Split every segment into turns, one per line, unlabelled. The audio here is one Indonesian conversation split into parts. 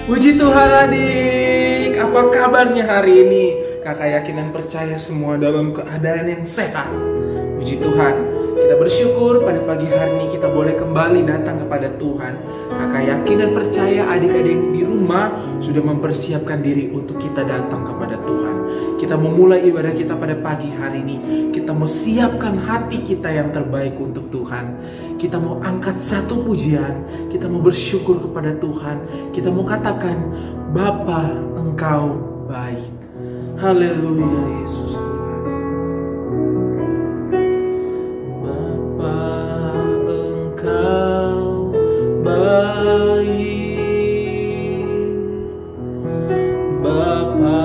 Puji Tuhan adik, apa kabarnya hari ini? Kakak yakin dan percaya semua dalam keadaan yang sehat. Puji Tuhan, kita bersyukur pada pagi hari ini kita boleh kembali datang kepada Tuhan. Kakak yakin dan percaya adik-adik di rumah sudah mempersiapkan diri untuk kita datang kepada Tuhan. Kita memulai ibadah kita pada pagi hari ini. Kita mau siapkan hati kita yang terbaik untuk Tuhan. Kita mau angkat satu pujian. Kita mau bersyukur kepada Tuhan. Kita mau katakan, Bapa, Engkau baik. Haleluya Yesus Tuhan. Bapa, Engkau baik. Bapa,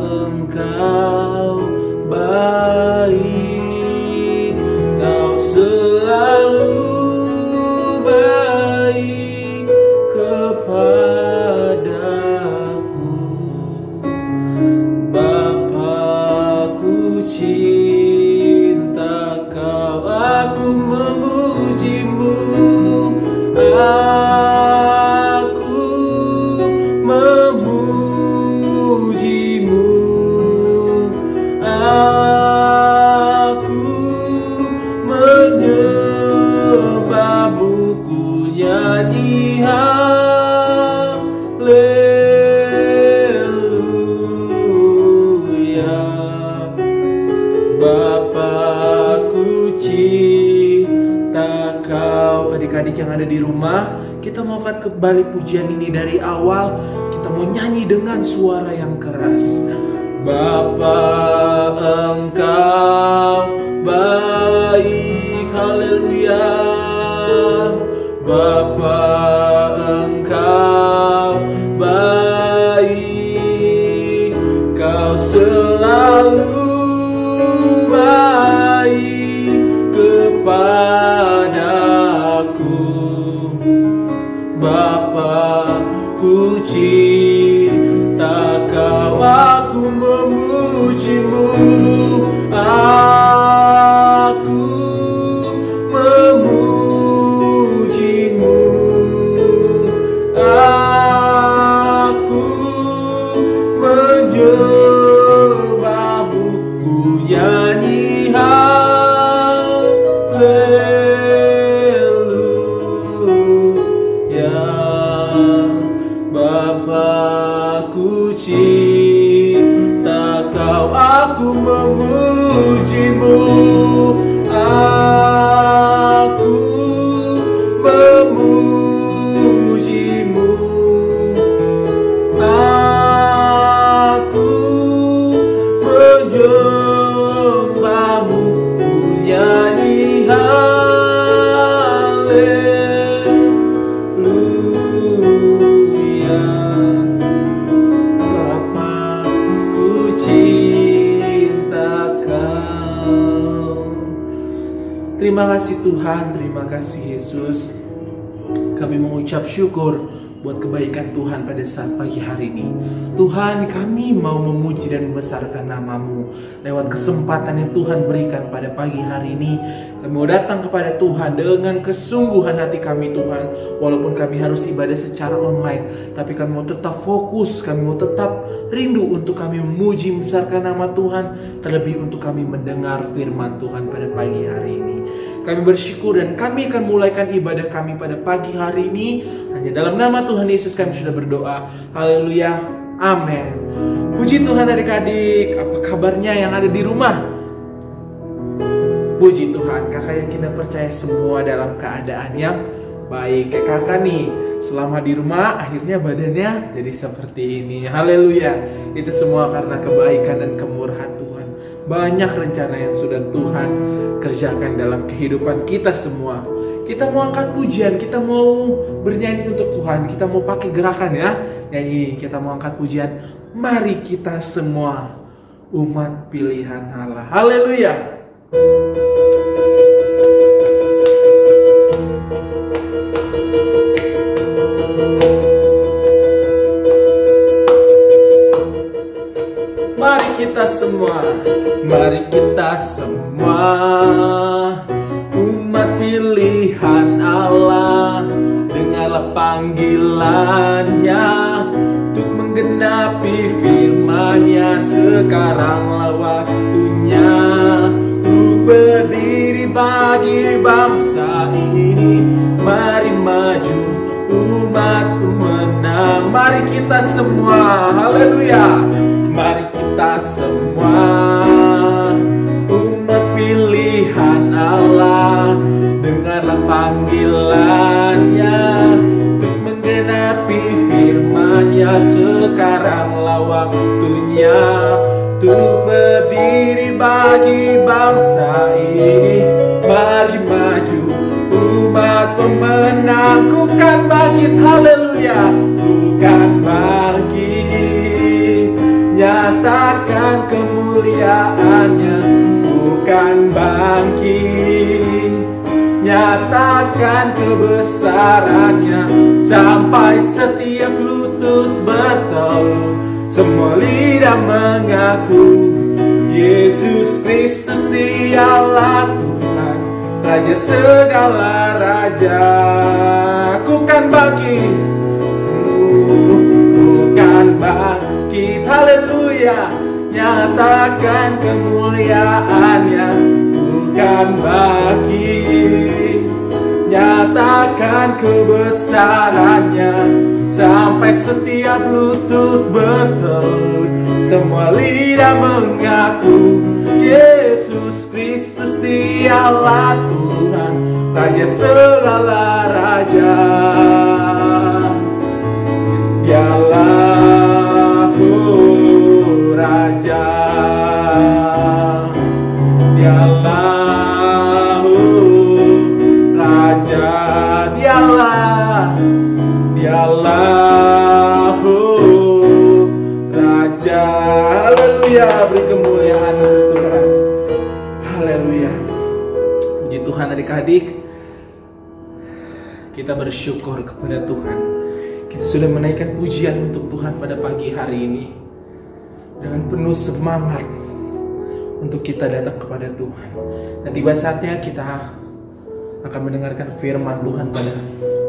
Engkau baik. Kau selalu baik kepadaku. Bapa, ku cinta Kau, aku memuji-Mu. Aku memuji-Mu. Aku menyembah-Mu, ku nyanyi haleluya. Bapa, ku cinta Kau. Adik-adik yang ada di rumah, kita mau angkat kembali pujian ini dari awal. Kita mau nyanyi dengan suara yang keras. Bapa, Engkau baik, haleluya. Bapa, Engkau baik. Kau selalu baik kepadaku. Bapa, ku cinta Kau, aku memuji-Mu. Aku memuji-Mu. Aku menyembah-Mu, ku nyanyi haleluya. Bapa, ku cinta Kau, aku memuji-Mu. Aku memuji-Mu. Aku menyembah-Mu, ku nyanyi haleluya. Bapa, ku cinta Kau. Terima kasih Tuhan, terima kasih Yesus. Kami mengucap syukur buat kebaikan Tuhan pada saat pagi hari ini. Tuhan, kami mau memuji dan membesarkan nama-Mu lewat kesempatan yang Tuhan berikan pada pagi hari ini. Kami mau datang kepada Tuhan dengan kesungguhan hati kami Tuhan. Walaupun kami harus ibadah secara online, tapi kami mau tetap fokus, kami mau tetap rindu untuk kami memuji membesarkan nama Tuhan. Terlebih untuk kami mendengar firman Tuhan pada pagi hari ini. Kami bersyukur dan kami akan mulaikan ibadah kami pada pagi hari ini. Hanya dalam nama Tuhan Yesus kami sudah berdoa. Haleluya. Amin. Puji Tuhan adik-adik. Apa kabarnya yang ada di rumah? Puji Tuhan. Kakak yakin dan percaya semua dalam keadaan yang baik. Kayak kakak nih, selama di rumah akhirnya badannya jadi seperti ini. Haleluya. Itu semua karena kebaikan dan kemurahan Tuhan. Banyak rencana yang sudah Tuhan kerjakan dalam kehidupan kita semua. Kita mau angkat pujian, kita mau bernyanyi untuk Tuhan, kita mau pakai gerakan ya, nyanyi, kita mau angkat pujian. Mari kita semua umat pilihan Allah. Haleluya. Mari kita semua, mari kita semua umat pilihan Allah, dengarlah panggilannya menggenapi firman-Nya. Sekaranglah waktunya untuk berdiri bagi bangsa ini. Mari maju umat pemenang. Mari kita semua, haleluya. Mari kita semua umat pilihan Allah. Dengarlah panggilan-Nya untuk menggenapi firman-Nya. Sekaranglah waktunya untuk berdiri bagi bangsa ini. Mari maju umat pemenang. Ku kan bangkit, haleluya. Ku kan bangkit, nyatakan kemuliaan-Nya. Ku kan bangkit, nyatakan kebesaran-Nya. Sampai setiap lutut bertelur, semua lidah mengaku Yesus Kristus Dialah Tuhan, Raja segala raja. Ku kan bangkit, ku kan bangkit, haleluya. Nyatakan kemuliaan-Nya. Ku kan bangkit, nyatakan kebesaran-Nya. Sampai setiap lutut bertelur, semua lidah mengaku Yesus Kristus Dialah Tuhan, Raja segala raja. Dialah Raja, Dialah Raja, Dialah Raja. Haleluya, beri kemuliaan untuk Tuhan. Haleluya. Puji Tuhan adik-adik, kita bersyukur kepada Tuhan. Kita sudah menaikkan pujian untuk Tuhan pada pagi hari ini dengan penuh semangat untuk kita datang kepada Tuhan. Dan tiba saatnya kita akan mendengarkan firman Tuhan pada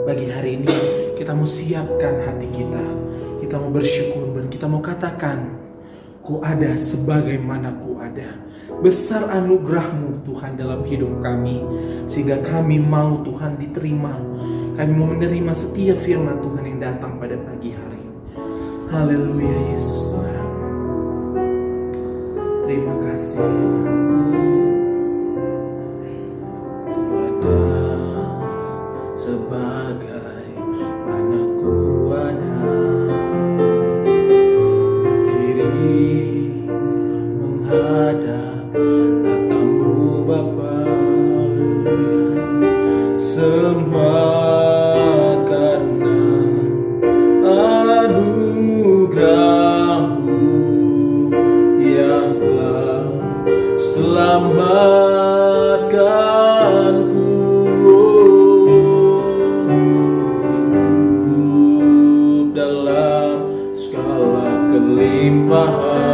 pagi hari ini. Kita mau siapkan hati kita. Kita mau bersyukur dan kita mau katakan, ku ada sebagaimana ku ada. Besar anugerah-Mu Tuhan dalam hidup kami, sehingga kami mau Tuhan diterima. Kami mau menerima setiap firman Tuhan yang datang pada pagi hari. Haleluya Yesus Tuhan. Terima kasih. Ku ada sebagai mana ku ada, berdiri menghadap tatamu Bapa. Semua karena anugerah-Mu yang telah selamatkanku. Hidup dalam segala kelimpahan,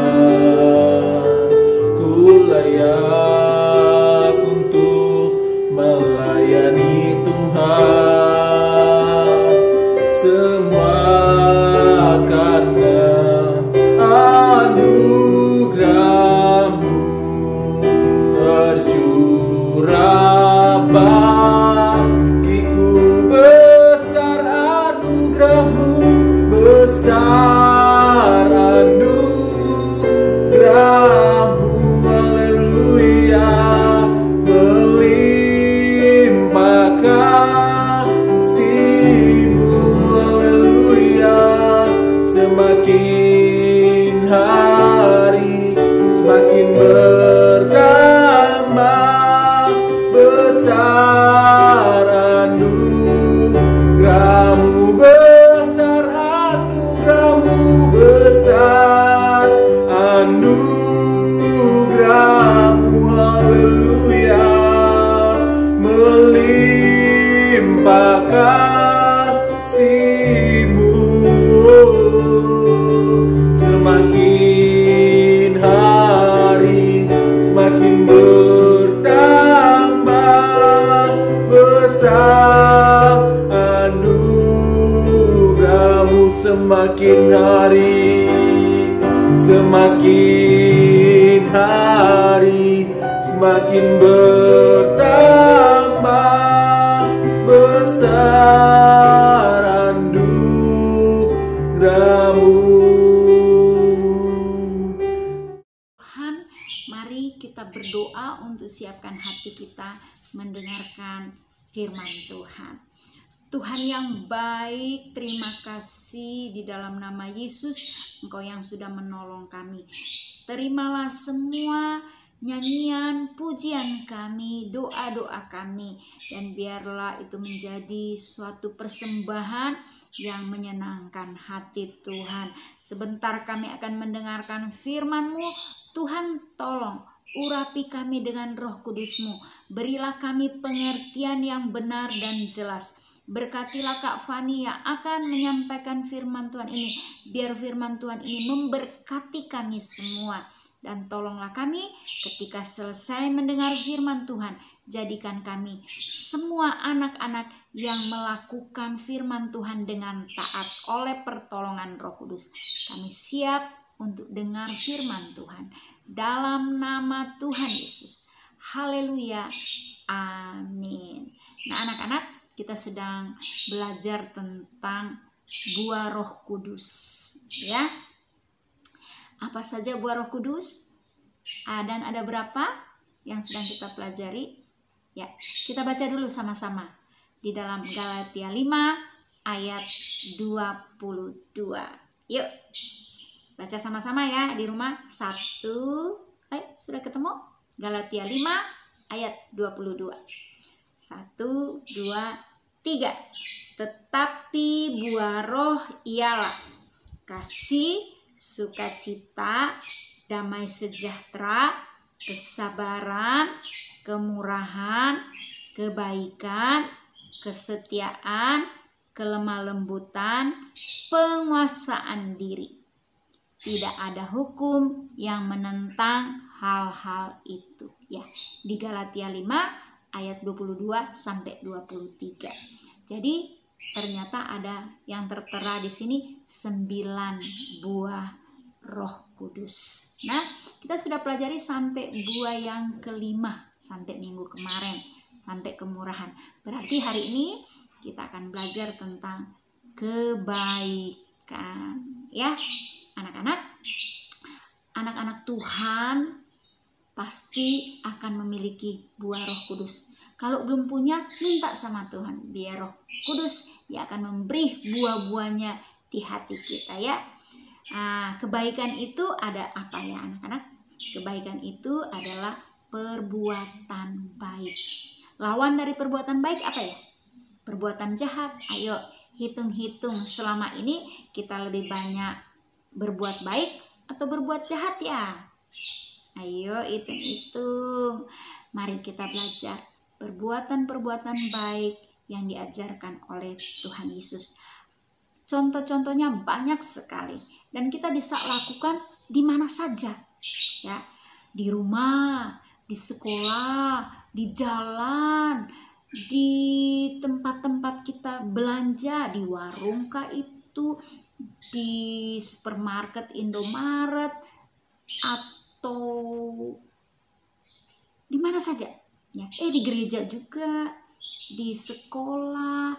ku layak untuk melayani Tuhan. Semua karena anugerah-Mu tercurah bagiku. Besar anugerah-Mu, besar anugerah-Mu, haleluya. Melimpah kasih-Mu, haleluya. Semakin hari semakin bertambah, besar anugerah-Mu, besar anugerah-Mu, besar anugerah-Mu, haleluya. Melimpah kasih-Mu, semakin hari semakin bertambah, besar anugerah-Mu. Semakin hari semakin hari semakin bertambah besar anugerah-Mu.
Tuhan, mari kita berdoa untuk siapkan hati kita mendengarkan firman Tuhan. Tuhan yang baik, terima kasih di dalam nama Yesus, Engkau yang sudah menolong kami. Terimalah semua nyanyian, pujian kami, doa-doa kami, dan biarlah itu menjadi suatu persembahan yang menyenangkan hati Tuhan. Sebentar kami akan mendengarkan firman-Mu. Tuhan, tolong urapi kami dengan Roh Kudus-Mu. Berilah kami pengertian yang benar dan jelas. Berkatilah Kak Fani yang akan menyampaikan firman Tuhan ini. Biar firman Tuhan ini memberkati kami semua. Dan tolonglah kami ketika selesai mendengar firman Tuhan. Jadikan kami semua anak-anak yang melakukan firman Tuhan dengan taat oleh pertolongan Roh Kudus. Kami siap untuk dengar firman Tuhan. Dalam nama Tuhan Yesus. Haleluya. Amin. Nah anak-anak, kita sedang belajar tentang buah Roh Kudus, ya. Apa saja buah Roh Kudus? Dan ada berapa yang sedang kita pelajari? Ya, kita baca dulu sama-sama di dalam Galatia 5 ayat 22. Yuk, baca sama-sama ya di rumah. 1, sudah ketemu? Galatia 5 ayat 22. 1, 2, 3. Tetapi buah roh ialah kasih, sukacita, damai sejahtera, kesabaran, kemurahan, kebaikan, kesetiaan, kelemah lembutan, penguasaan diri. Tidak ada hukum yang menentang hal-hal itu. Ya, di Galatia 5 ayat 22 sampai 23. Jadi ternyata ada yang tertera di sini 9 buah Roh Kudus. Nah, kita sudah pelajari sampai buah yang kelima sampai minggu kemarin, sampai kemurahan. Berarti hari ini kita akan belajar tentang kebaikan, ya. Anak-anak Tuhan pasti akan memiliki buah Roh Kudus. Kalau belum punya, minta sama Tuhan. Biar Roh Kudus yang akan memberi buah-buahnya di hati kita, ya. Nah, kebaikan itu ada apa ya anak-anak? Kebaikan itu adalah perbuatan baik. Lawan dari perbuatan baik apa ya? Perbuatan jahat. Ayo hitung-hitung selama ini kita lebih banyak berbuat baik atau berbuat jahat ya? Ayo hitung-hitung. Mari kita belajar perbuatan-perbuatan baik yang diajarkan oleh Tuhan Yesus. Contoh-contohnya banyak sekali dan kita bisa lakukan di mana saja, ya. Di rumah, di sekolah, di jalan, di tempat-tempat kita belanja, di warung kah itu, di supermarket Indomaret, atau di mana saja, ya. Di gereja juga, di sekolah,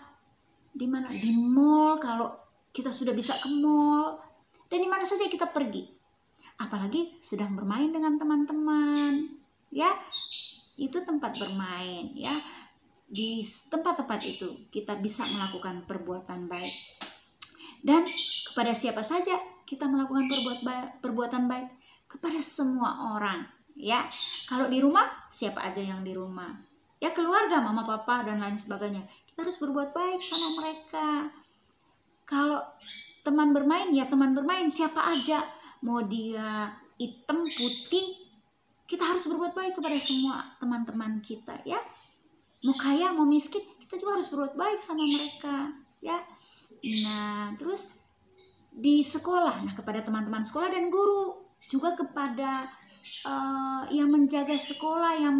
di mana, di mall kalau kita sudah bisa ke mall, dan di mana saja kita pergi. Apalagi sedang bermain dengan teman-teman, ya. Itu tempat bermain, ya. Di tempat-tempat itu kita bisa melakukan perbuatan baik. Dan kepada siapa saja kita melakukan perbuatan baik? Kepada semua orang, ya. Kalau di rumah, siapa aja yang di rumah? Ya, keluarga, mama, papa, dan lain sebagainya. Kita harus berbuat baik sama mereka. Kalau teman bermain, ya teman bermain, siapa aja. Mau dia hitam, putih, kita harus berbuat baik kepada semua teman-teman kita, ya. Mau kaya, mau miskin, kita juga harus berbuat baik sama mereka, ya. Nah, terus di sekolah, nah kepada teman-teman sekolah dan guru, juga kepada yang menjaga sekolah, yang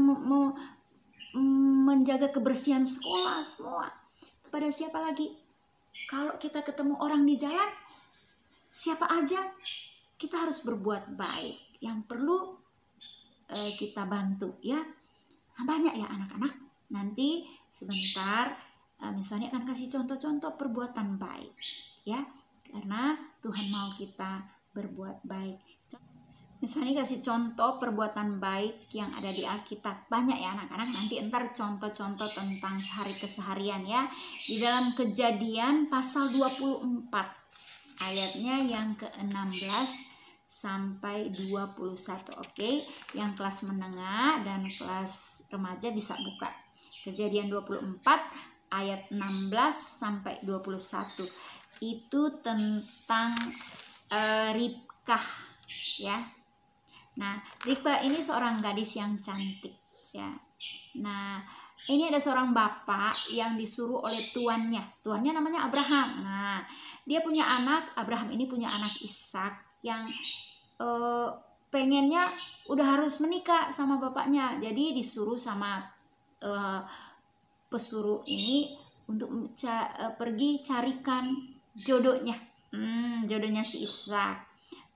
menjaga kebersihan sekolah, semua. Kepada siapa lagi? Kalau kita ketemu orang di jalan, siapa aja? kita harus berbuat baik. Yang perlu kita bantu ya. Nah, banyak ya anak-anak. Nanti sebentar Miss Wani akan kasih contoh-contoh perbuatan baik ya. Karena Tuhan mau kita berbuat baik. Miss Wani kasih contoh perbuatan baik yang ada di Alkitab. Banyak ya anak-anak, nanti entar contoh-contoh tentang sehari keseharian ya. Di dalam Kejadian pasal 24 ayatnya yang ke-16 sampai 21. Oke, yang kelas menengah dan kelas remaja bisa buka. Kejadian 24 ayat 16 sampai 21. Itu tentang Ribkah ya. Nah, Ribkah ini seorang gadis yang cantik ya. Nah, ini ada seorang bapak yang disuruh oleh tuannya. Tuannya namanya Abraham. Nah, dia punya anak, Abraham ini punya anak Ishak yang pengennya udah harus menikah sama bapaknya. Jadi disuruh sama pesuruh ini untuk pergi carikan jodohnya. Jodohnya si Ishak.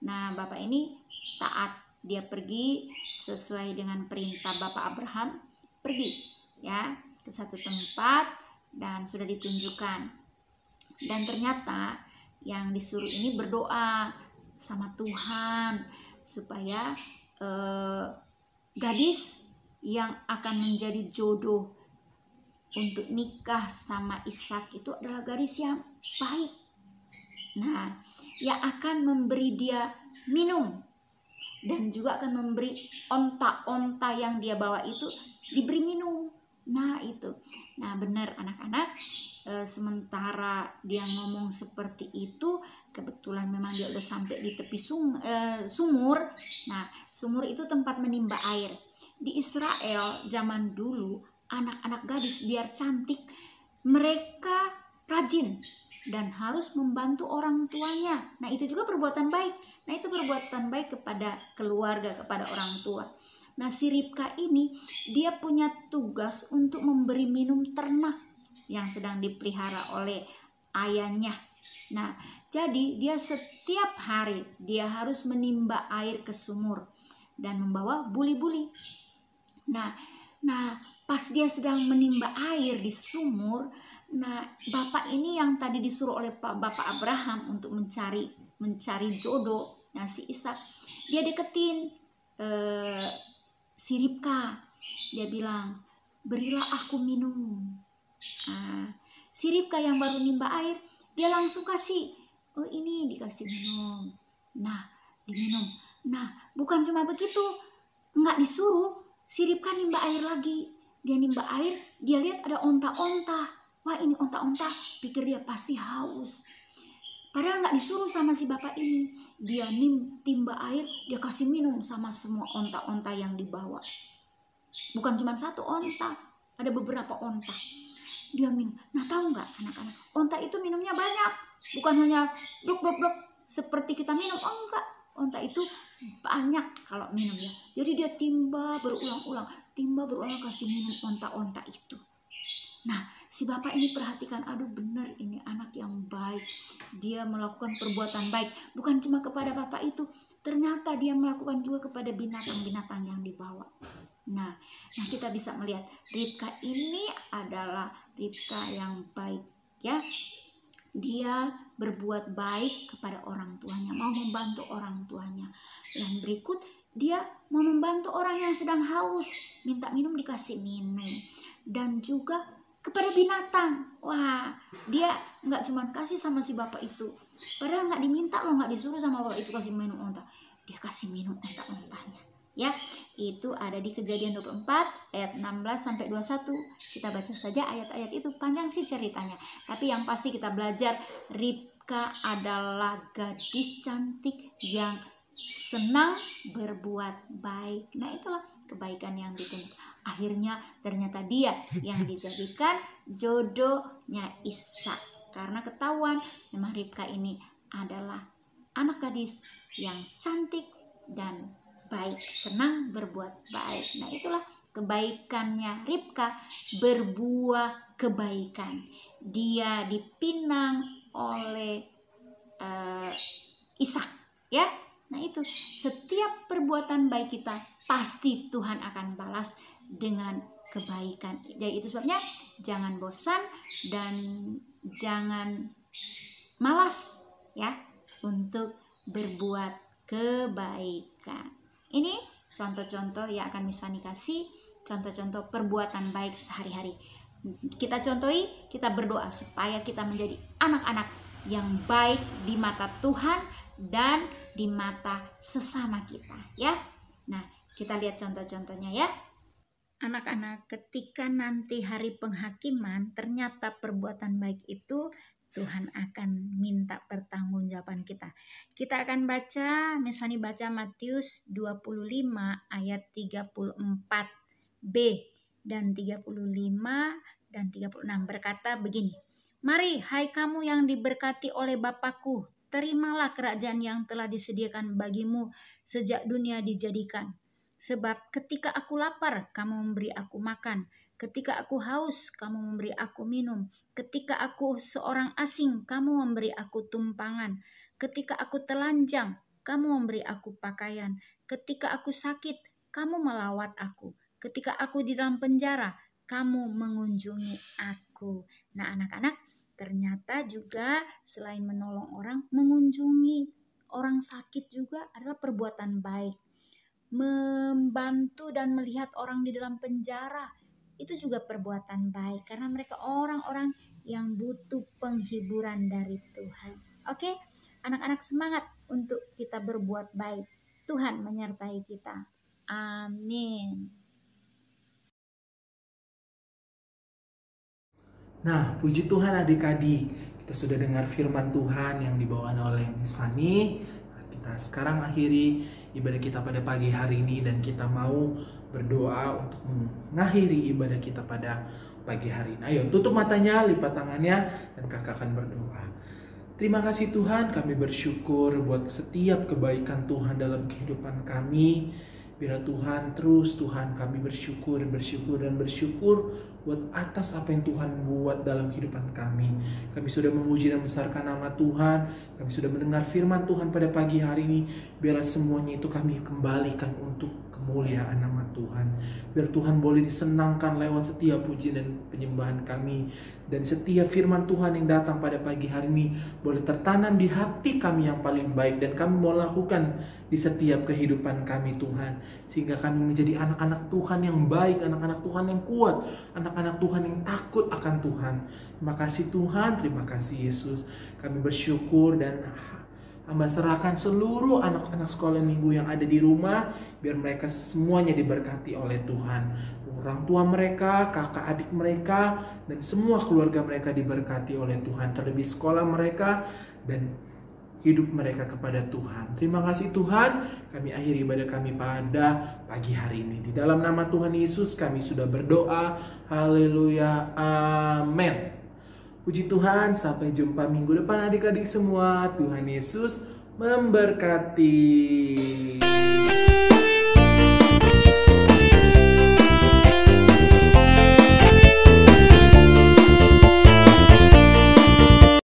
Nah, bapak ini taat. Dia pergi sesuai dengan perintah Bapak Abraham, pergi ya ke satu tempat dan sudah ditunjukkan. Dan ternyata yang disuruh ini berdoa sama Tuhan supaya gadis yang akan menjadi jodoh untuk nikah sama Ishak itu adalah gadis yang baik. Nah, yang akan memberi dia minum dan juga akan memberi onta-onta yang dia bawa itu diberi minum. Nah itu, nah benar anak-anak. Sementara dia ngomong seperti itu, kebetulan memang dia udah sampai di tepi sumur. Nah, sumur itu tempat menimba air. Di Israel zaman dulu, anak-anak gadis biar cantik, mereka rajin dan harus membantu orang tuanya. Nah, itu juga perbuatan baik. Nah, itu perbuatan baik kepada keluarga, kepada orang tua. Nah, si Ribkah ini dia punya tugas untuk memberi minum ternak yang sedang dipelihara oleh ayahnya. Nah, jadi dia setiap hari dia harus menimba air ke sumur dan membawa buli-buli. Nah, pas dia sedang menimba air di sumur, nah, bapak ini yang tadi disuruh oleh Bapak Abraham untuk mencari jodoh, nah si Ishak, dia deketin si Ribkah. Dia bilang, berilah aku minum. Nah, si Ribkah yang baru nimba air, dia langsung kasih. Oh, ini dikasih minum. Nah, diminum. Nah, bukan cuma begitu, nggak disuruh, si Ribkah nimba air lagi. Dia nimba air, dia lihat ada onta-onta. Wah, ini onta-onta, pikir dia pasti haus. Padahal nggak disuruh sama si bapak ini. Dia timba air, dia kasih minum sama semua onta-onta yang dibawa. Bukan cuma satu onta, ada beberapa onta. Dia minum. Nah, tahu nggak anak-anak, onta itu minumnya banyak. Bukan hanya blok-blok-blok seperti kita minum. Oh enggak, onta itu banyak kalau minum ya. Jadi dia timba berulang-ulang kasih minum onta-onta itu. Nah, si bapak ini perhatikan, aduh benar ini anak yang baik. Dia melakukan perbuatan baik. Bukan cuma kepada bapak itu, ternyata dia melakukan juga kepada binatang-binatang yang dibawa. Nah kita bisa melihat Ribkah ini adalah Ribkah yang baik ya. Dia berbuat baik kepada orang tuanya, mau membantu orang tuanya. Dan berikut dia mau membantu orang yang sedang haus, minta minum dikasih minum. Dan juga kepada binatang. Wah, dia nggak cuma kasih sama si bapak itu, padahal nggak diminta loh, nggak disuruh sama bapak itu kasih minum onta. Dia kasih minum onta-ontanya ya. Itu ada di Kejadian 24 ayat 16 sampai 21. Kita baca saja ayat-ayat itu, panjang sih ceritanya, tapi yang pasti kita belajar Ribkah adalah gadis cantik yang senang berbuat baik. Nah, itulah kebaikan yang dituntut. Akhirnya ternyata dia yang dijadikan jodohnya Ishak. Karena ketahuan memang Ribkah ini adalah anak gadis yang cantik dan baik, senang berbuat baik. Nah, itulah kebaikannya Ribkah, berbuah kebaikan. Dia dipinang oleh Ishak ya. Nah itu, setiap perbuatan baik kita pasti Tuhan akan balas dengan kebaikan. Jadi itu sebabnya jangan bosan dan jangan malas ya untuk berbuat kebaikan. Ini contoh-contoh yang akan Miss Fanny kasih, contoh-contoh perbuatan baik sehari-hari. Kita contohi, kita berdoa supaya kita menjadi anak-anak yang baik di mata Tuhan dan di mata sesama kita ya. Nah, kita lihat contoh-contohnya ya. Anak-anak, ketika nanti hari penghakiman ternyata perbuatan baik itu Tuhan akan minta pertanggungjawaban kita. Kita akan baca, Miss Fanny baca Matius 25 ayat 34b dan 35 dan 36 berkata begini. Mari hai kamu yang diberkati oleh Bapakku, terimalah kerajaan yang telah disediakan bagimu sejak dunia dijadikan. Sebab ketika aku lapar, kamu memberi aku makan. Ketika aku haus, kamu memberi aku minum. Ketika aku seorang asing, kamu memberi aku tumpangan. Ketika aku telanjang, kamu memberi aku pakaian. Ketika aku sakit, kamu melawat aku. Ketika aku di dalam penjara, kamu mengunjungi aku. Nah anak-anak, ternyata juga selain menolong orang, mengunjungi orang sakit juga adalah perbuatan baik. Membantu dan melihat orang di dalam penjara itu juga perbuatan baik karena mereka orang-orang yang butuh penghiburan dari Tuhan. Oke, anak-anak semangat untuk kita berbuat baik. Tuhan menyertai kita. Amin.
Nah, puji Tuhan adik-adik, kita sudah dengar firman Tuhan yang dibawakan oleh Miss Fanny. Kita sekarang akhiri ibadah kita pada pagi hari ini dan kita mau berdoa untuk mengakhiri ibadah kita pada pagi hari ini. Ayo tutup matanya, lipat tangannya, dan kakak akan berdoa. Terima kasih Tuhan, kami bersyukur buat setiap kebaikan Tuhan dalam kehidupan kami. Biar Tuhan terus Tuhan kami bersyukur buat atas apa yang Tuhan buat dalam kehidupan kami. Kami sudah memuji dan membesarkan nama Tuhan. Kami sudah mendengar firman Tuhan pada pagi hari ini. Biarlah semuanya itu kami kembalikan untuk kemuliaan nama Tuhan. Biar Tuhan boleh disenangkan lewat setiap pujian dan penyembahan kami. Dan setiap firman Tuhan yang datang pada pagi hari ini boleh tertanam di hati kami yang paling baik. Dan kami mau lakukan di setiap kehidupan kami Tuhan. Sehingga kami menjadi anak-anak Tuhan yang baik, anak-anak Tuhan yang kuat, anak-anak Tuhan yang takut akan Tuhan. Terima kasih Tuhan, terima kasih Yesus. Kami bersyukur dan Hamba serahkan seluruh anak-anak sekolah minggu yang ada di rumah, biar mereka semuanya diberkati oleh Tuhan. Orang tua mereka, kakak adik mereka, dan semua keluarga mereka diberkati oleh Tuhan. Terlebih sekolah mereka dan hidup mereka kepada Tuhan. Terima kasih Tuhan, kami akhiri ibadah kami pada pagi hari ini. Di dalam nama Tuhan Yesus kami sudah berdoa. Haleluya, amin. Puji Tuhan, sampai jumpa minggu depan adik-adik semua. Tuhan Yesus memberkati.